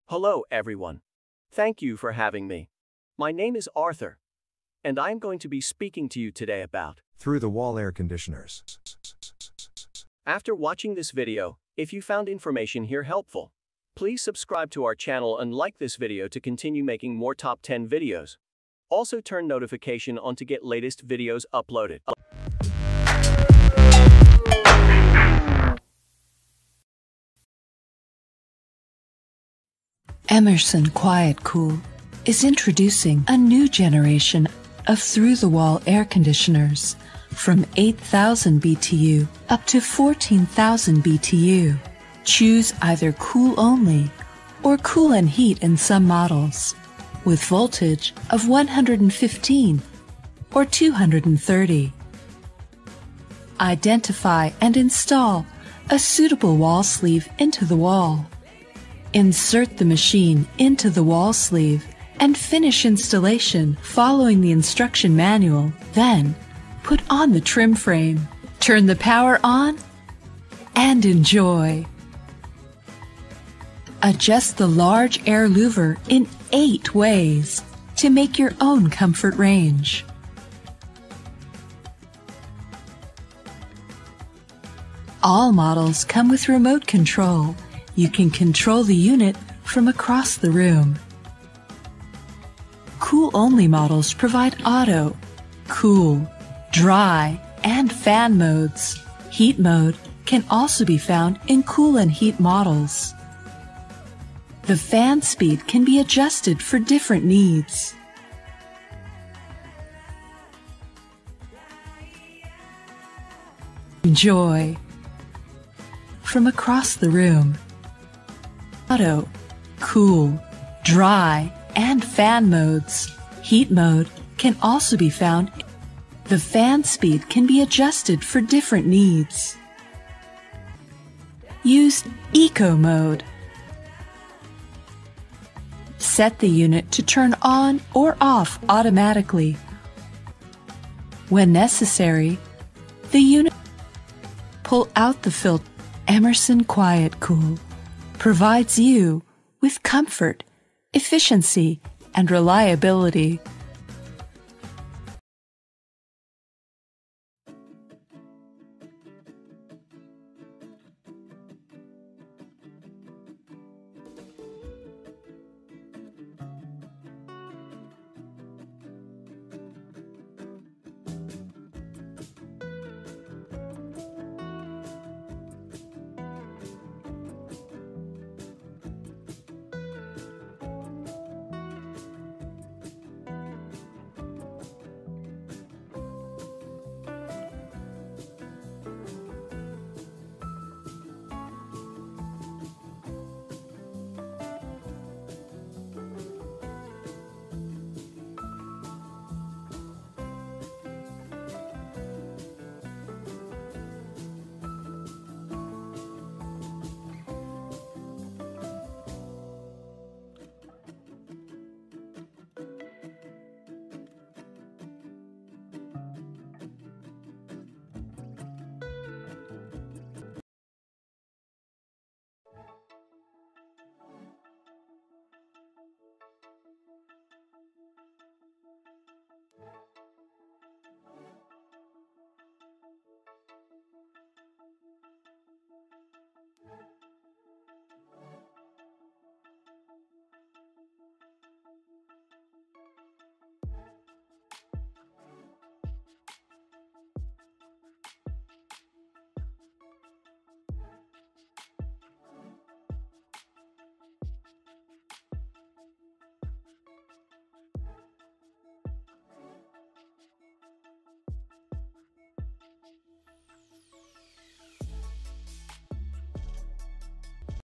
Hello, everyone. Thank you for having me. My name is Arthur, and I'm going to be speaking to you today about through-the-wall air conditioners. After watching this video, if you found information here helpful, please subscribe to our channel and like this video to continue making more top 10 videos. Also turn notification on to get latest videos uploaded. Emerson Quiet Kool is introducing a new generation of through-the-wall air conditioners from 8,000 BTU up to 14,000 BTU. Choose either cool only or cool and heat in some models, with voltage of 115 or 230. Identify and install a suitable wall sleeve into the wall. Insert the machine into the wall sleeve and finish installation following the instruction manual. Then, put on the trim frame, turn the power on, and enjoy. Adjust the large air louver in 8 ways to make your own comfort range. All models come with remote control. You can control the unit from across the room. Cool-only models provide auto, cool, dry, and fan modes. Heat mode can also be found in cool and heat models. The fan speed can be adjusted for different needs. Enjoy. From across the room. Auto, cool, dry, and fan modes. Heat mode can also be found. The fan speed can be adjusted for different needs. Use Eco mode. Set the unit to turn on or off automatically. When necessary, the unit pull out the filter. Emerson Quiet Kool provides you with comfort, efficiency, and reliability